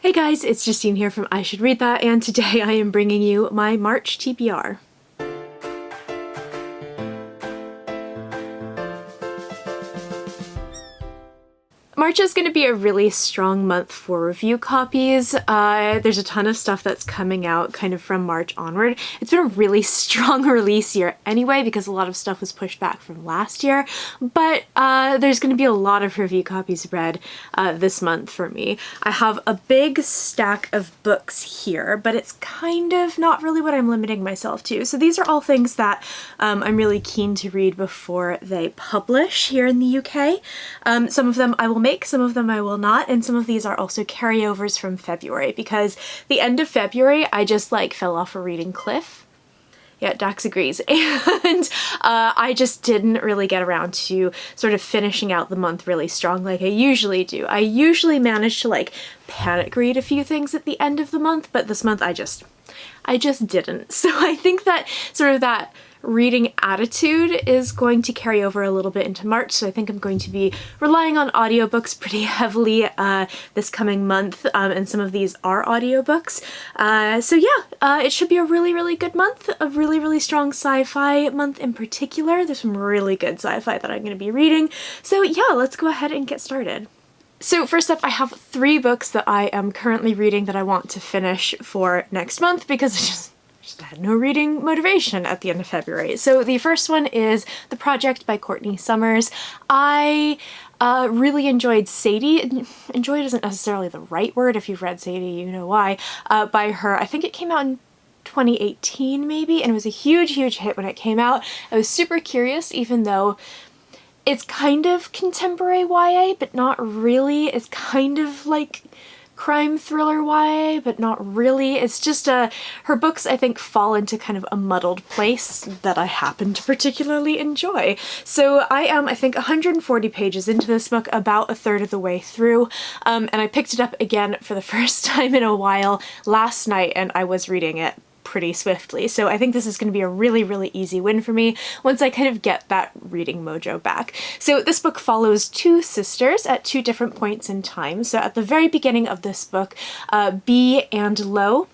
Hey guys, it's Justine here from I Should Read That, and today I am bringing you my March TBR. March is going to be a really strong month for review copies. There's a ton of stuff that's coming out kind of from March onward. It's been a really strong release year anyway because a lot of stuff was pushed back from last year, but there's going to be a lot of review copies read this month for me. I have a big stack of books here, but it's kind of not really what I'm limiting myself to. So these are all things that I'm really keen to read before they publish here in the UK. Some of them I will make, some of them I will not, and some of these are also carryovers from February because the end of February I just fell off a reading cliff. Yeah, Dax agrees. And I just didn't really get around to sort of finishing out the month really strong like I usually do. I usually manage to panic read a few things at the end of the month, but this month I just didn't. So I think that sort of that reading attitude is going to carry over a little bit into March, so I think I'm going to be relying on audiobooks pretty heavily this coming month, and some of these are audiobooks. So yeah, it should be a really good month, a really strong sci-fi month in particular. There's some really good sci-fi that I'm going to be reading, so yeah, let's go ahead and get started. So first up, I have 3 books that I am currently reading that I want to finish for next month because I just had no reading motivation at the end of February. So the first one is The Project by Courtney Summers. I really enjoyed Sadie. Enjoyed isn't necessarily the right word. If you've read Sadie, you know why. By her, I think it came out in 2018 maybe, and it was a huge hit when it came out. I was super curious, even though it's kind of contemporary YA, but not really. It's kind of like crime thriller YA, but not really. It's just her books I think fall into kind of a muddled place that I happen to particularly enjoy. So I am, I think, 140 pages into this book, about a third of the way through, and I picked it up again for the first time in a while last night, and I was reading it pretty swiftly. So I think this is going to be a really easy win for me once I kind of get that reading mojo back. So this book follows 2 sisters at 2 different points in time. So at the very beginning of this book, B and Lo,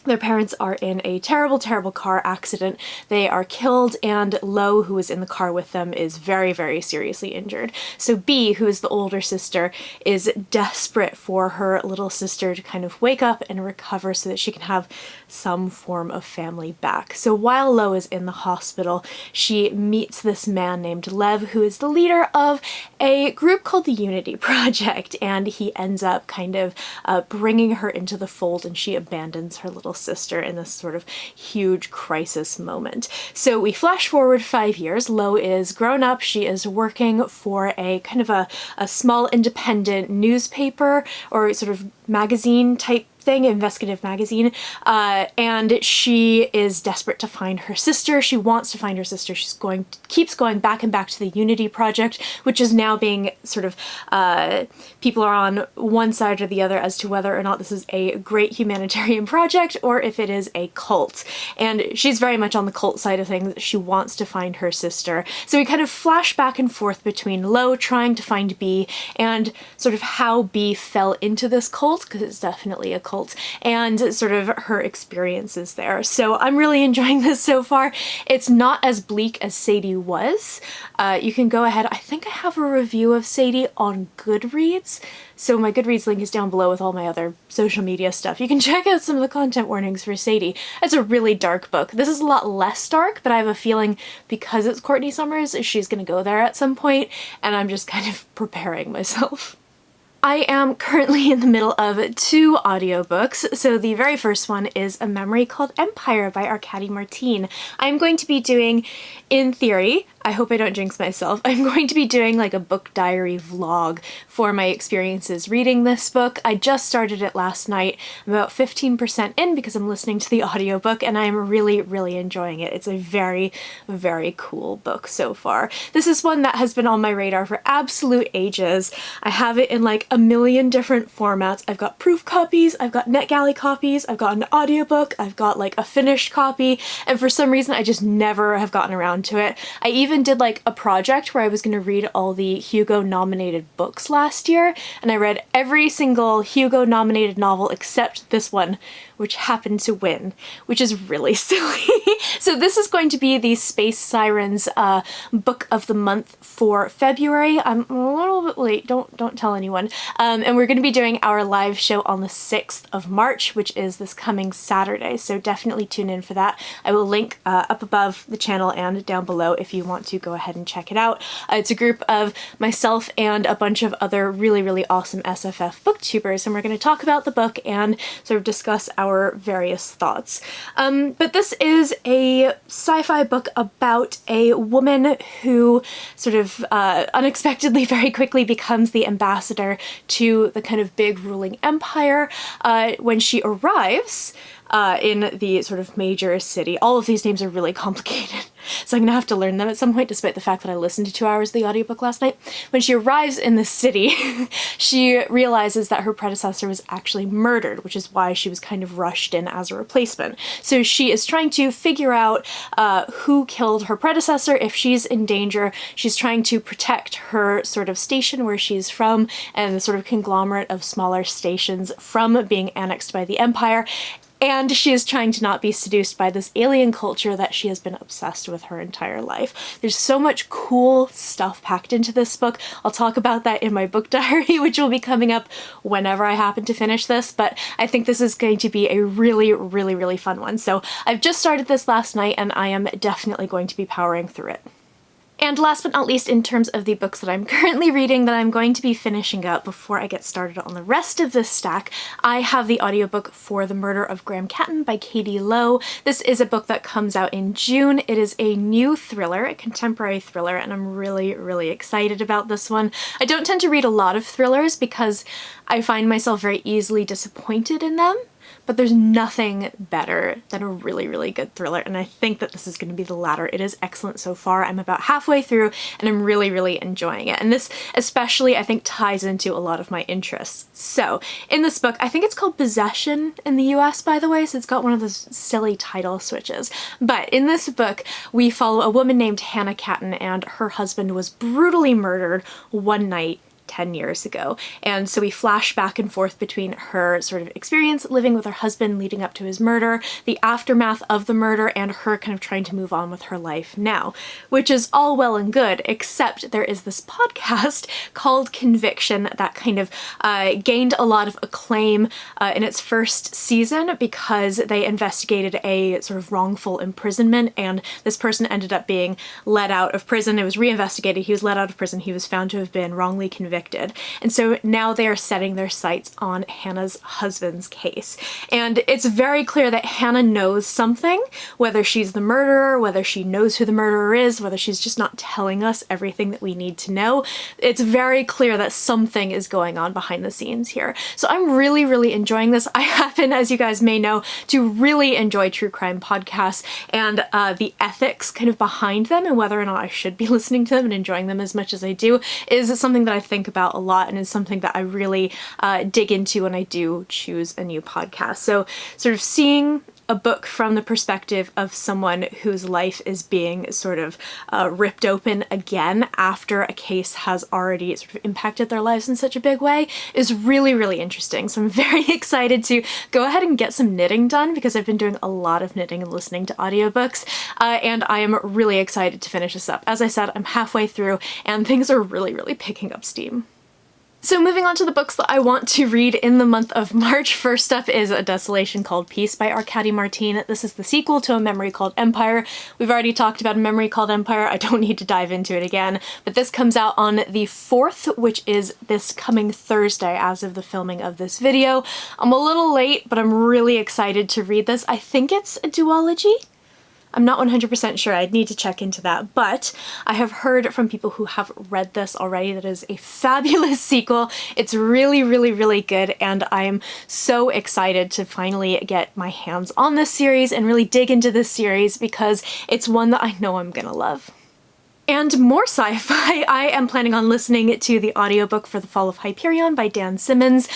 their parents are in a terrible car accident. They are killed, and Lo, who is in the car with them, is very seriously injured. So B, who is the older sister, is desperate for her little sister to kind of wake up and recover so that she can have some form of family back. So while Lo is in the hospital, she meets this man named Lev, who is the leader of a group called the Unity Project, and he ends up kind of bringing her into the fold, and she abandons her little sister in this sort of huge crisis moment. So we flash forward 5 years. Lo is grown up. She is working for a kind of a small independent newspaper or sort of magazine type thing, investigative magazine, and she is desperate to find her sister. She wants to find her sister. Keeps going back and back to the Unity Project, which is now being sort of, people are on one side or the other as to whether or not this is a great humanitarian project or if it is a cult. And she's very much on the cult side of things. She wants to find her sister. So we kind of flash back and forth between Lo trying to find B and sort of how B fell into this cult, because it's definitely a cult, and sort of her experiences there. So I'm really enjoying this so far. It's not as bleak as Sadie was. You can go ahead, I think I have a review of Sadie on Goodreads, so my Goodreads link is down below with all my other social media stuff. You can check out some of the content warnings for Sadie. It's a really dark book. This is a lot less dark, but I have a feeling because it's Courtney Summers, she's gonna go there at some point, and I'm just kind of preparing myself. I am currently in the middle of 2 audiobooks. So the very first one is A Memory Called Empire by Arkady Martine. I'm going to be doing, in theory, I hope I don't jinx myself, I'm going to be doing like a book diary vlog for my experiences reading this book. I just started it last night. I'm about 15% in because I'm listening to the audiobook, and I'm really enjoying it. It's a very cool book so far. This is one that has been on my radar for absolute ages. I have it in like a million different formats. I've got proof copies, I've got NetGalley copies, I've got an audiobook, I've got like a finished copy, and for some reason I just never have gotten around to it. I even even did like a project where I was going to read all the Hugo nominated books last year, and I read every single Hugo nominated novel except this one, which happened to win, which is really silly. So this is going to be the Space Sirens book of the month for February. I'm a little bit late, don't tell anyone. And we're going to be doing our live show on the 6th of March, which is this coming Saturday, so definitely tune in for that. I will link up above the channel and down below if you want to go ahead and check it out. It's a group of myself and a bunch of other really, really awesome SFF booktubers, and we're going to talk about the book and sort of discuss our various thoughts. But this is a sci-fi book about a woman who sort of unexpectedly very quickly becomes the ambassador to the kind of big ruling empire. When she arrives in the sort of major city. All of these names are really complicated, so I'm gonna have to learn them at some point, despite the fact that I listened to 2 hours of the audiobook last night. When she arrives in the city, she realizes that her predecessor was actually murdered, which is why she was kind of rushed in as a replacement. So she is trying to figure out who killed her predecessor, if she's in danger. She's trying to protect her sort of station where she's from and the sort of conglomerate of smaller stations from being annexed by the Empire. And she is trying to not be seduced by this alien culture that she has been obsessed with her entire life. There's so much cool stuff packed into this book. I'll talk about that in my book diary, which will be coming up whenever I happen to finish this, but I think this is going to be a really, really, really fun one. So I've just started this last night, and I am definitely going to be powering through it. And last but not least, in terms of the books that I'm currently reading that I'm going to be finishing up before I get started on the rest of this stack, I have the audiobook for The Murder of Graham Catton by Katie Lowe. This is a book that comes out in June. It is a new thriller, a contemporary thriller, and I'm really, really excited about this one. I don't tend to read a lot of thrillers because I find myself very easily disappointed in them. But there's nothing better than a really, really good thriller, and I think that this is going to be the latter. It is excellent so far. I'm about halfway through, and I'm really, really enjoying it. And this especially, I think, ties into a lot of my interests. So, in this book, I think it's called Possession in the US, by the way, so it's got one of those silly title switches. But in this book, we follow a woman named Hannah Catton, and her husband was brutally murdered one night 10 years ago. And so we flash back and forth between her sort of experience living with her husband leading up to his murder, the aftermath of the murder, and her kind of trying to move on with her life now, which is all well and good, except there is this podcast called Conviction that kind of gained a lot of acclaim in its first season because they investigated a sort of wrongful imprisonment, and this person ended up being let out of prison. It was reinvestigated. He was let out of prison. He was found to have been wrongly convicted. And so now they are setting their sights on Hannah's husband's case. And it's very clear that Hannah knows something, whether she's the murderer, whether she knows who the murderer is, whether she's just not telling us everything that we need to know. It's very clear that something is going on behind the scenes here. So I'm really, really enjoying this. I happen, as you guys may know, to really enjoy true crime podcasts and the ethics kind of behind them, and whether or not I should be listening to them and enjoying them as much as I do is something that I think about a lot, and is something that I really dig into when I do choose a new podcast. So sort of seeing a book from the perspective of someone whose life is being sort of ripped open again after a case has already sort of impacted their lives in such a big way is really, really interesting. So I'm very excited to go ahead and get some knitting done because I've been doing a lot of knitting and listening to audiobooks, and I am really excited to finish this up. As I said, I'm halfway through and things are really, really picking up steam. So moving on to the books that I want to read in the month of March, first up is A Desolation Called Peace by Arkady Martin. This is the sequel to A Memory Called Empire. We've already talked about A Memory Called Empire. I don't need to dive into it again, but this comes out on the 4th, which is this coming Thursday as of the filming of this video. I'm a little late, but I'm really excited to read this. I think it's a duology. I'm not 100% sure, I'd need to check into that, but I have heard from people who have read this already that it is a fabulous sequel. It's really, really, really good, and I'm so excited to finally get my hands on this series and really dig into this series because it's one that I know I'm gonna love. And more sci-fi, I am planning on listening to the audiobook for The Fall of Hyperion by Dan Simmons.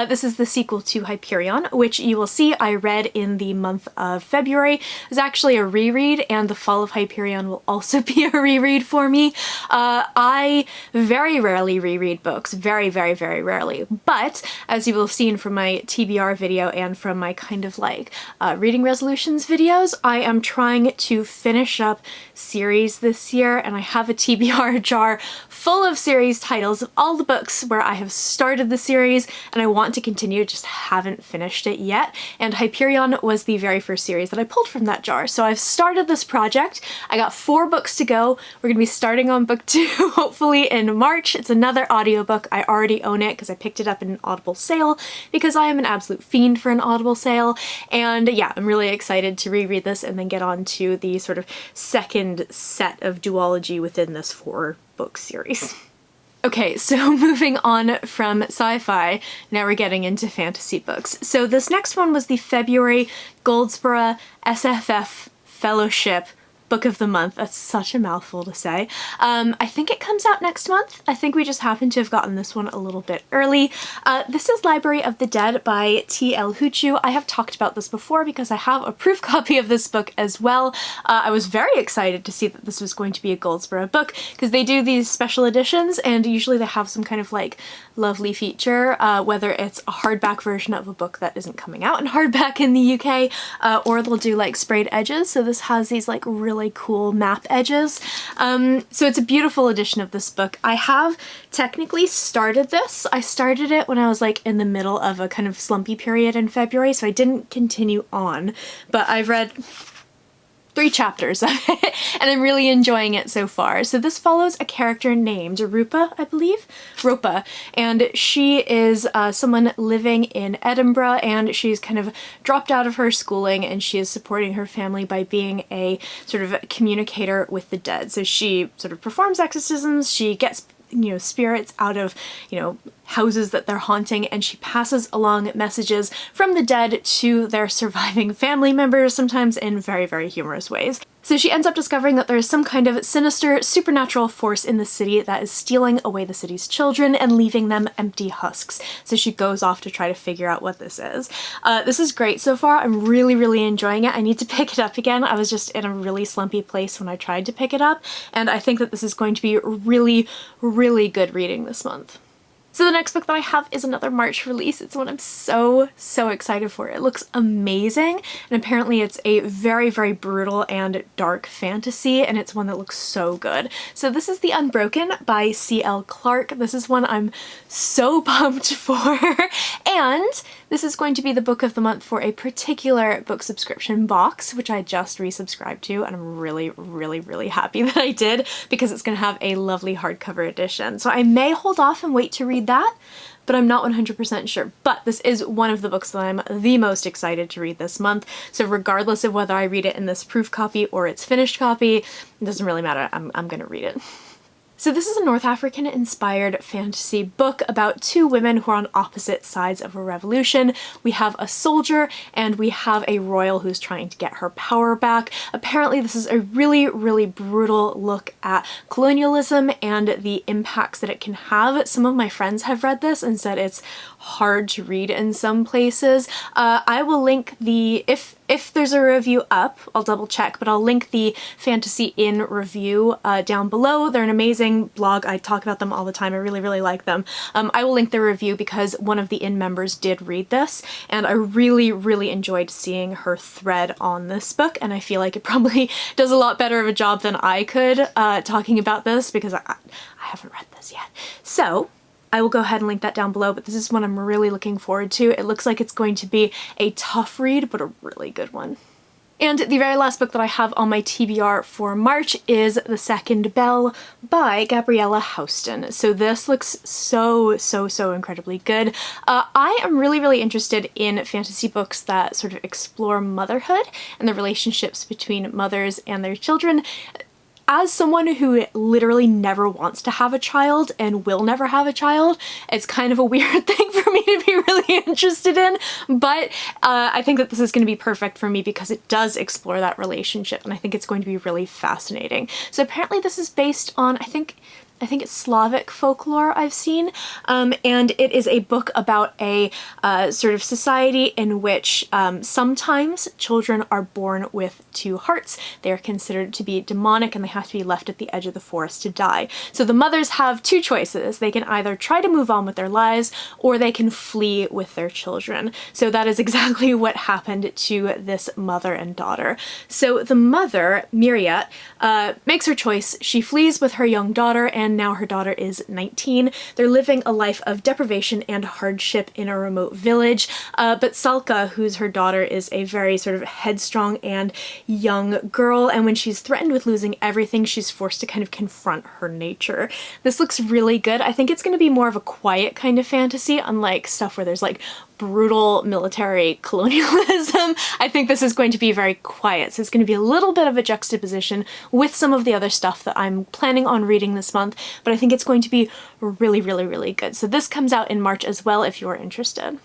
This is the sequel to Hyperion, which you will see I read in the month of February. It's actually a reread, and The Fall of Hyperion will also be a reread for me. I very rarely reread books, very, very, very rarely. But as you will have seen from my TBR video and from my kind of like reading resolutions videos, I am trying to finish up series this year, and I have a TBR jar full of series titles of all the books where I have started the series and I want to continue, just haven't finished it yet. And Hyperion was the very first series that I pulled from that jar. So I've started this project. I got 4 books to go. We're gonna be starting on book 2 hopefully in March. It's another audiobook. I already own it because I picked it up in an Audible sale because I am an absolute fiend for an Audible sale. And yeah, I'm really excited to reread this and then get on to the sort of second set of duology within this 4-book series. Okay, so moving on from sci-fi, now we're getting into fantasy books. So this next one was the February Goldsboro SFF Fellowship Book of the Month. That's such a mouthful to say. I think it comes out next month. I think we just happen to have gotten this one a little bit early. This is Library of the Dead by T.L. Huchu. I have talked about this before because I have a proof copy of this book as well. I was very excited to see that this was going to be a Goldsboro book because they do these special editions and usually they have some kind of like lovely feature, whether it's a hardback version of a book that isn't coming out in hardback in the UK, or they'll do like sprayed edges. So this has these like really cool map edges. So it's a beautiful edition of this book. I have technically started this. I started it when I was like in the middle of a kind of slumpy period in February, so I didn't continue on, but I've read 3 chapters of it, and I'm really enjoying it so far. So this follows a character named Rupa, I believe? Ropa, and she is someone living in Edinburgh, and she's kind of dropped out of her schooling, and she is supporting her family by being a sort of communicator with the dead. So she sort of performs exorcisms, she gets spirits out of, houses that they're haunting, and she passes along messages from the dead to their surviving family members, sometimes in very, very humorous ways. So she ends up discovering that there is some kind of sinister supernatural force in the city that is stealing away the city's children and leaving them empty husks. So she goes off to try to figure out what this is. This is great so far. I'm really, really enjoying it. I need to pick it up again. I was just in a really slumpy place when I tried to pick it up, and I think that this is going to be really, really good reading this month. So the next book that I have is another March release. It's one I'm so, so excited for. It looks amazing, and apparently it's a very, very brutal and dark fantasy, and it's one that looks so good. So this is The Unbroken by C.L. Clarke. This is one I'm so pumped for, and this is going to be the book of the month for a particular book subscription box, which I just resubscribed to, and I'm really, really, really happy that I did because it's going to have a lovely hardcover edition. So I may hold off and wait to read that, but I'm not 100% sure. But this is one of the books that I'm the most excited to read this month. So regardless of whether I read it in this proof copy or its finished copy, it doesn't really matter. I'm gonna read it. So this is a North African inspired fantasy book about 2 women who are on opposite sides of a revolution. We have a soldier and we have a royal who's trying to get her power back. Apparently this is a really, really brutal look at colonialism and the impacts that it can have. Some of my friends have read this and said it's hard to read in some places. I will link the, if there's a review up, I'll double check, but I'll link the Fantasy Inn review down below. They're an amazing blog. I talk about them all the time. I really, really like them. I will link the review because one of the Inn members did read this, and I really, really enjoyed seeing her thread on this book, and I feel like it probably does a lot better of a job than I could talking about this because I haven't read this yet. So I will go ahead and link that down below, but this is one I'm really looking forward to. It looks like it's going to be a tough read, but a really good one. And the very last book that I have on my TBR for March is The Second Belle by Gabriella Houston. So this looks so, so, so incredibly good. I am really, really interested in fantasy books that sort of explore motherhood and the relationships between mothers and their children. as someone who literally never wants to have a child and will never have a child, it's kind of a weird thing for me to be really interested in, but I think that this is going to be perfect for me because it does explore that relationship, and I think it's going to be really fascinating. So apparently this is based on, I think it's Slavic folklore I've seen, and it is a book about a sort of society in which sometimes children are born with two hearts. They are considered to be demonic and they have to be left at the edge of the forest to die. So the mothers have two choices. They can either try to move on with their lives or they can flee with their children. So that is exactly what happened to this mother and daughter. So the mother, Myriat, makes her choice. She flees with her young daughter, and now her daughter is 19. They're living a life of deprivation and hardship in a remote village, but Salka, who's her daughter, is a very sort of headstrong and young girl, and when she's threatened with losing everything, she's forced to kind of confront her nature. This looks really good. I think it's going to be more of a quiet kind of fantasy, unlike stuff where there's like brutal military colonialism. I think this is going to be very quiet, so it's going to be a little bit of a juxtaposition with some of the other stuff that I'm planning on reading this month, but I think it's going to be really, really, really good. So this comes out in March as well if you're interested.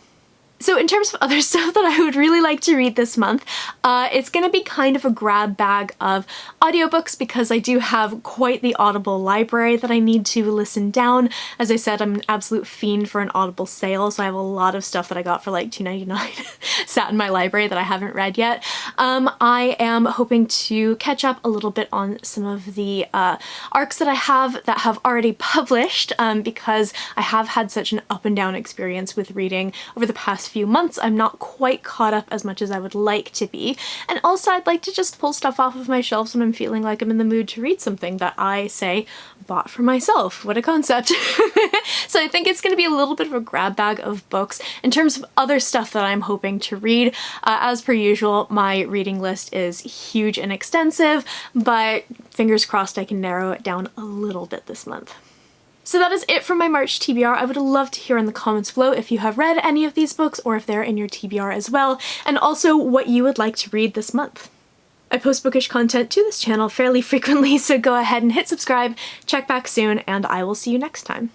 So in terms of other stuff that I would really like to read this month, it's going to be kind of a grab bag of audiobooks because I do have quite the Audible library that I need to listen down. As I said, I'm an absolute fiend for an Audible sale, so I have a lot of stuff that I got for like $2.99 sat in my library that I haven't read yet. I am hoping to catch up a little bit on some of the arcs that I have that have already published because I have had such an up and down experience with reading over the past few months. I'm not quite caught up as much as I would like to be, and also I'd like to just pull stuff off of my shelves when I'm feeling like I'm in the mood to read something that I, say, bought for myself. What a concept. So I think it's going to be a little bit of a grab bag of books. In terms of other stuff that I'm hoping to read, as per usual, my reading list is huge and extensive, but fingers crossed I can narrow it down a little bit this month. So that is it for my March TBR. I would love to hear in the comments below if you have read any of these books or if they're in your TBR as well, and also what you would like to read this month. I post bookish content to this channel fairly frequently, so go ahead and hit subscribe, check back soon, and I will see you next time.